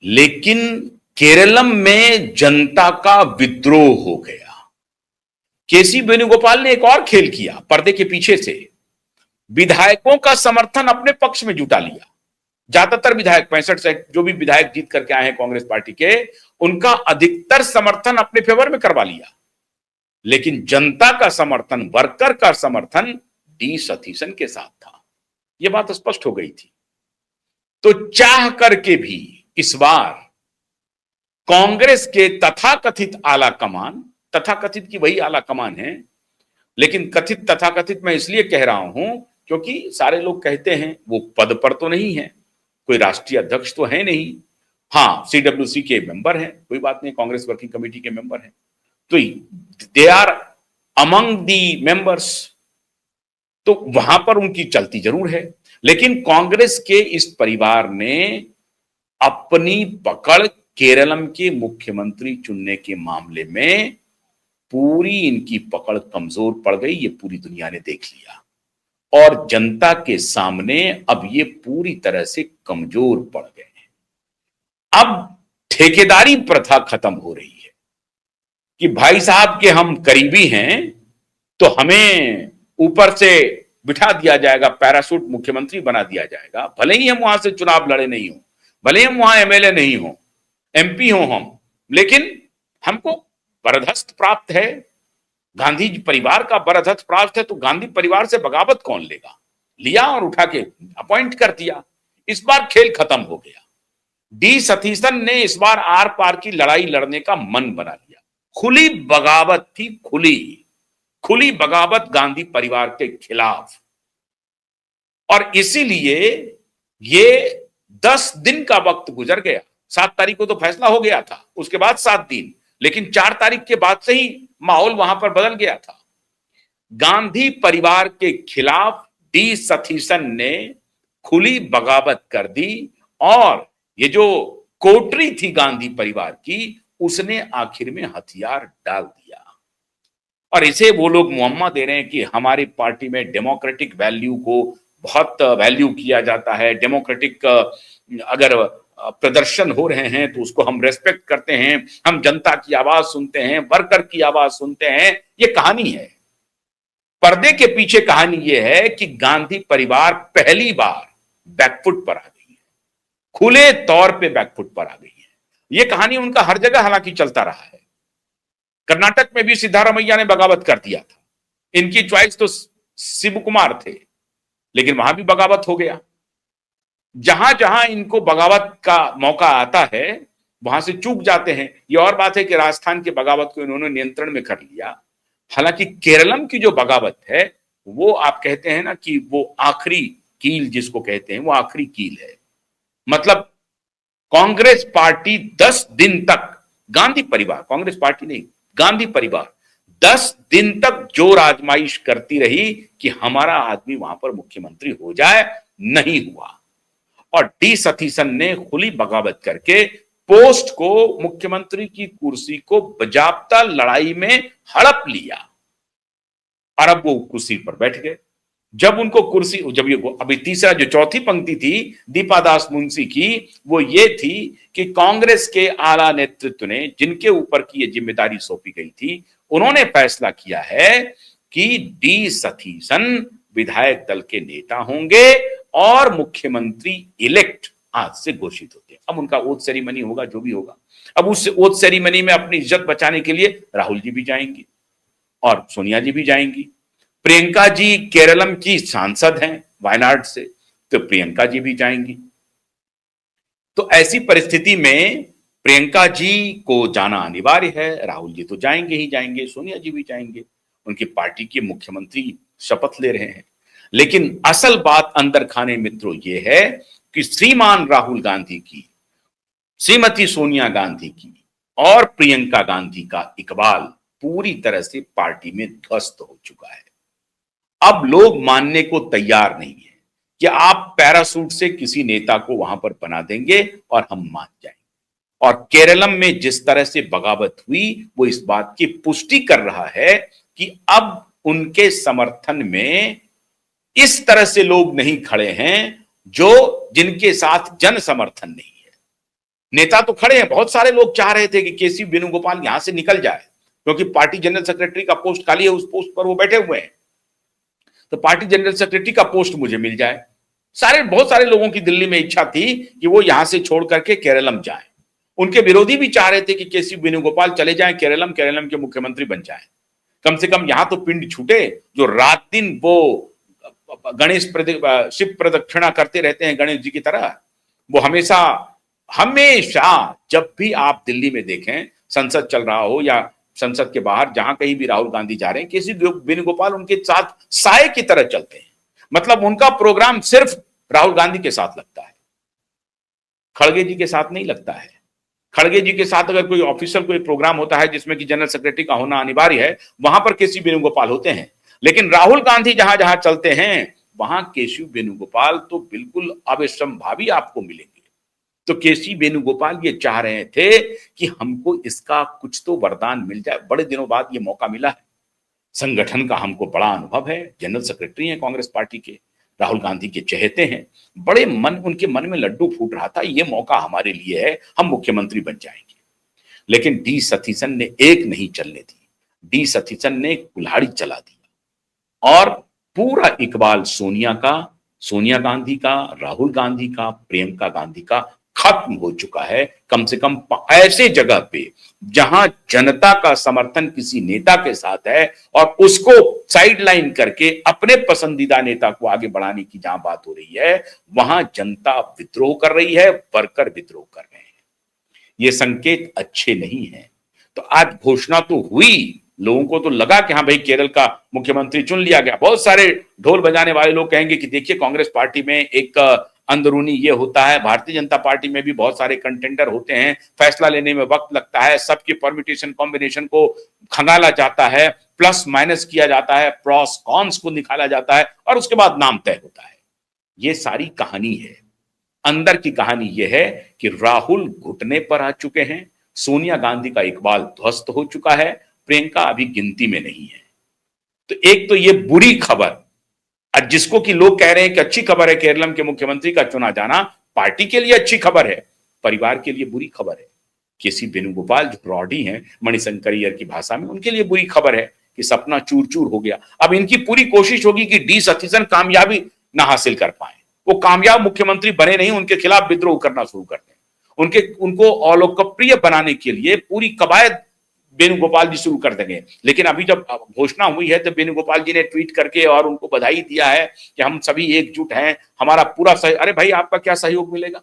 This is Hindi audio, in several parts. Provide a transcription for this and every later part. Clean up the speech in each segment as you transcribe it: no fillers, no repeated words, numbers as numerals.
लेकिन केरलम में जनता का विद्रोह हो गया। केसी वेणुगोपाल ने एक और खेल किया, पर्दे के पीछे से विधायकों का समर्थन अपने पक्ष में जुटा लिया। ज्यादातर विधायक 65 से जो भी विधायक जीत करके आए हैं कांग्रेस पार्टी के, उनका अधिकतर समर्थन अपने फेवर में करवा लिया। लेकिन जनता का समर्थन, वर्कर का समर्थन डी सतीशन के साथ था। यह बात स्पष्ट हो गई थी। तो चाह करके भी इस बार कांग्रेस के तथाकथित आला कमान, तथाकथित की वही आला कमान है, लेकिन कथित तथाकथित मैं इसलिए कह रहा हूं क्योंकि सारे लोग कहते हैं वो पद पर तो नहीं है, कोई राष्ट्रीय अध्यक्ष तो है नहीं। हाँ, सीडब्ल्यूसी के मेंबर हैं, कोई बात नहीं, कांग्रेस वर्किंग कमेटी के मेंबर हैं, तो they are among the members, तो वहां पर उनकी चलती जरूर है। लेकिन कांग्रेस के इस परिवार ने अपनी पकड़ केरलम के मुख्यमंत्री चुनने के मामले में पूरी इनकी पकड़ कमजोर पड़ गई, ये पूरी दुनिया ने देख लिया। और जनता के सामने अब ये पूरी तरह से कमजोर पड़ गए हैं। अब ठेकेदारी प्रथा खत्म हो रही है कि भाई साहब के हम करीबी हैं तो हमें ऊपर से बिठा दिया जाएगा, पैराशूट मुख्यमंत्री बना दिया जाएगा, भले ही हम वहां से चुनाव लड़े नहीं हो, भले ही हम वहां एमएलए नहीं हो, एमपी हो हम, लेकिन हमको बरदस्त प्राप्त है, गांधी परिवार का बरदस्त प्राप्त है, तो गांधी परिवार से बगावत कौन लेगा? लिया और उठा के अपॉइंट कर दिया। इस बार खेल खत्म हो गया। डी सतीशन ने इस बार आर पार की लड़ाई लड़ने का मन बना लिया। खुली बगावत थी, खुली बगावत गांधी परिवार के खिलाफ। और इसीलिए ये 10 दिन का वक्त गुजर गया। 7 तारीख को तो फैसला हो गया था, उसके बाद 7 दिन, लेकिन 4 तारीख के बाद से ही माहौल वहां पर बदल गया था। गांधी परिवार के खिलाफ डी सतीशन ने खुली बगावत कर दी और ये जो कोटरी थी गांधी परिवार की, उसने आखिर में हथियार डाल दिया। और इसे वो लोग मुहम्मा दे रहे हैं कि हमारी पार्टी में डेमोक्रेटिक वैल्यू को बहुत वैल्यू किया जाता है, डेमोक्रेटिक अगर प्रदर्शन हो रहे हैं तो उसको हम रेस्पेक्ट करते हैं, हम जनता की आवाज सुनते हैं, वर्कर की आवाज सुनते हैं। ये कहानी है, पर्दे के पीछे कहानी ये है कि गांधी परिवार पहली बार बैकफुट पर आ गई है, खुले तौर पे बैकफुट पर आ गई है। ये कहानी उनका हर जगह हालांकि चलता रहा है। कर्नाटक में भी सिद्धारमैया ने बगावत कर दिया था, इनकी चॉइस तो शिव कुमार थे, लेकिन वहां भी बगावत हो गया। जहां जहां इनको बगावत का मौका आता है वहां से चूक जाते हैं। ये और बात है कि राजस्थान की बगावत को इन्होंने नियंत्रण में कर लिया। हालांकि केरलम की जो बगावत है वो आप कहते हैं ना कि वो आखिरी कील जिसको कहते हैं, वो आखिरी कील है। मतलब कांग्रेस पार्टी 10 दिन तक, गांधी परिवार, कांग्रेस पार्टी नहीं, गांधी परिवार 10 दिन तक जोर आजमाइश करती रही कि हमारा आदमी वहां पर मुख्यमंत्री हो जाए, नहीं हुआ। और डी सतीशन ने खुली बगावत करके पोस्ट को, मुख्यमंत्री की कुर्सी को बजाबता लड़ाई में हड़प लिया और अब वो कुर्सी पर बैठ गए। जब उनको कुर्सी, जब ये अभी तीसरा जो चौथी पंक्ति थी दीपा दास मुंशी की, वो ये थी कि कांग्रेस के आला नेतृत्व ने, जिनके ऊपर की ये जिम्मेदारी सौंपी गई थी, उन्होंने फैसला किया है कि डी सतीशन विधायक दल के नेता होंगे और मुख्यमंत्री इलेक्ट आज से घोषित होते हैं। अब उनका ओथ सेरेमनी होगा, जो भी होगा। अब उस ओथ सेरेमनी में अपनी इज्जत बचाने के लिए राहुल जी भी जाएंगी और सोनिया जी भी जाएंगी। प्रियंका जी केरलम की सांसद हैं वायनाड से, तो प्रियंका जी भी जाएंगी। तो ऐसी परिस्थिति में प्रियंका जी को जाना अनिवार्य है, राहुल जी तो जाएंगे ही जाएंगे, सोनिया जी भी जाएंगे, उनकी पार्टी के मुख्यमंत्री शपथ ले रहे हैं। लेकिन असल बात अंदर खाने मित्रों ये है कि श्रीमान राहुल गांधी की, श्रीमती सोनिया गांधी की और प्रियंका गांधी का इकबाल पूरी तरह से पार्टी में ध्वस्त हो चुका है। अब लोग मानने को तैयार नहीं है कि आप पैरासूट से किसी नेता को वहां पर बना देंगे और हम मान जाएंगे। और केरलम में जिस तरह से बगावत हुई वो इस बात की पुष्टि कर रहा है कि अब उनके समर्थन में इस तरह से लोग नहीं खड़े हैं जो, जिनके साथ जन समर्थन नहीं है। नेता तो खड़े हैं, बहुत सारे लोग चाह रहे थे कि केसी वेणुगोपाल यहां से निकल जाए, क्योंकि पार्टी जनरल सेक्रेटरी का पोस्ट खाली है, उस पोस्ट पर वो बैठे हुए हैं, तो पार्टी जनरल सेक्रेटरी का पोस्ट मुझे मिल जाए। बहुत सारे लोगों की दिल्ली में इच्छा थी कि वो यहां से छोड़ करके केरलम जाए। उनके विरोधी भी चाह रहे थे कि केसी वेणुगोपाल चले जाएं केरलम, केरलम के मुख्यमंत्री बन जाएं। कम से कम यहां तो पिंड छूटे, जो रात दिन वो शिव प्रदक्षिणा करते रहते हैं गणेश जी की तरह। वो हमेशा हमेशा जब भी आप दिल्ली में देखें, संसद चल रहा हो या संसद के बाहर जहां कहीं भी राहुल गांधी जा रहे हैं, केसी वेणुगोपाल उनके साथ साए की तरह चलते हैं। मतलब उनका प्रोग्राम सिर्फ राहुल गांधी के साथ लगता है, खड़गे जी के साथ नहीं लगता है। खड़गे जी के साथ अगर कोई ऑफिशियल कोई प्रोग्राम होता है जिसमें कि जनरल सेक्रेटरी का होना अनिवार्य है, वहां पर केसी वेणुगोपाल होते हैं। लेकिन राहुल गांधी जहां जहां चलते हैं वहां केसी वेणुगोपाल तो बिल्कुल अविसंभावी आपको मिलेंगे। तो केसी वेणुगोपाल ये चाह रहे थे कि हमको इसका कुछ तो वरदान मिल जाए। बड़े दिनों बाद ये मौका मिला है, संगठन का हमको बड़ा अनुभव है, जनरल सेक्रेटरी हैं कांग्रेस पार्टी के, राहुल गांधी के चहेते हैं, बड़े उनके मन में लड्डू फूट रहा था, ये मौका हमारे लिए है, हम मुख्यमंत्री बन जाएंगे। लेकिन डी सतीशन ने एक नहीं चलने दी, डी सतीशन ने कुल्हाड़ी चला दिया और पूरा इकबाल सोनिया गांधी का, राहुल गांधी का, प्रियंका गांधी का खत्म हो चुका है। कम से कम ऐसे जगह पे जहां जनता का समर्थन किसी नेता के साथ है और उसको साइडलाइन करके अपने पसंदीदा नेता को आगे बढ़ाने की जहां बात हो रही है, वहां जनता विद्रोह कर रही है, वर्कर विद्रोह कर रहे हैं। ये संकेत अच्छे नहीं है। तो आज घोषणा तो हुई, लोगों को तो लगा कि हाँ भाई केरल का मुख्यमंत्री चुन लिया गया। बहुत सारे ढोल बजाने वाले लोग कहेंगे कि देखिए कांग्रेस पार्टी में एक अंदरूनी ये होता है, भारतीय जनता पार्टी में भी बहुत सारे कंटेंडर होते हैं, फैसला लेने में वक्त लगता है, सबके परम्यूटेशन कॉम्बिनेशन को खंगाला जाता है, प्लस माइनस किया जाता है, प्रॉस कॉन्स को निकाला जाता है और उसके बाद नाम तय होता है। ये सारी कहानी है। अंदर की कहानी यह है कि राहुल घुटने पर आ चुके हैं, सोनिया गांधी का इकबाल ध्वस्त हो चुका है, प्रियंका अभी गिनती में नहीं है। तो एक तो ये बुरी खबर, जिसको कि लोग कह रहे हैं कि अच्छी खबर है केरलम के मुख्यमंत्री का चुना जाना, पार्टी के लिए अच्छी खबर है, परिवार के लिए बुरी खबर है। केसी वेणुगोपाल जो रॉडी हैं मणिशंकरियर की भाषा में, उनके लिए बुरी खबर है कि सपना चूर चूर हो गया। अब इनकी पूरी कोशिश होगी कि डी सतीशन कामयाबी ना हासिल कर पाए, वो कामयाब मुख्यमंत्री बने नहीं, उनके खिलाफ विद्रोह करना शुरू कर दें, उनको अलोकप्रिय बनाने के लिए पूरी कवायद वेणुगोपाल जी शुरू कर देंगे। लेकिन अभी जब घोषणा हुई है तो वेणुगोपाल जी ने ट्वीट करके और उनको बधाई दिया है कि हम सभी एकजुट हैं, हमारा पूरा अरे भाई आपका क्या सहयोग मिलेगा,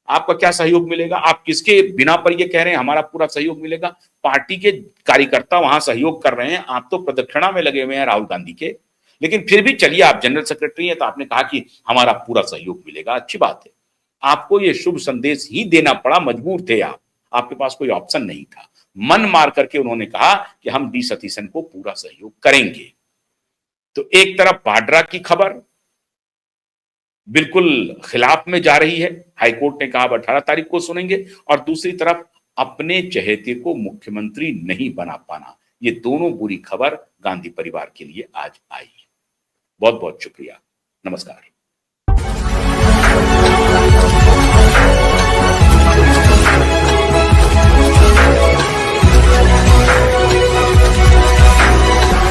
आपका क्या सहयोग मिलेगा? आप किसके बिना पर ये कह रहे हैं हमारा पूरा सहयोग मिलेगा? पार्टी के कार्यकर्ता वहां सहयोग कर रहे हैं, आप तो प्रदक्षिणा में लगे हुए हैं राहुल गांधी के। लेकिन फिर भी चलिए, आप जनरल सेक्रेटरी हैं तो आपने कहा कि हमारा पूरा सहयोग मिलेगा, अच्छी बात है। आपको ये शुभ संदेश ही देना पड़ा, मजबूर थे आप, आपके पास कोई ऑप्शन नहीं था। मन मार करके उन्होंने कहा कि हम डी सतीशन को पूरा सहयोग करेंगे। तो एक तरफ वाड्रा की खबर बिल्कुल खिलाफ में जा रही है, हाईकोर्ट ने कहा 18 तारीख को सुनेंगे, और दूसरी तरफ अपने चहेते को मुख्यमंत्री नहीं बना पाना, ये दोनों बुरी खबर गांधी परिवार के लिए आज आई। बहुत बहुत शुक्रिया, नमस्कार।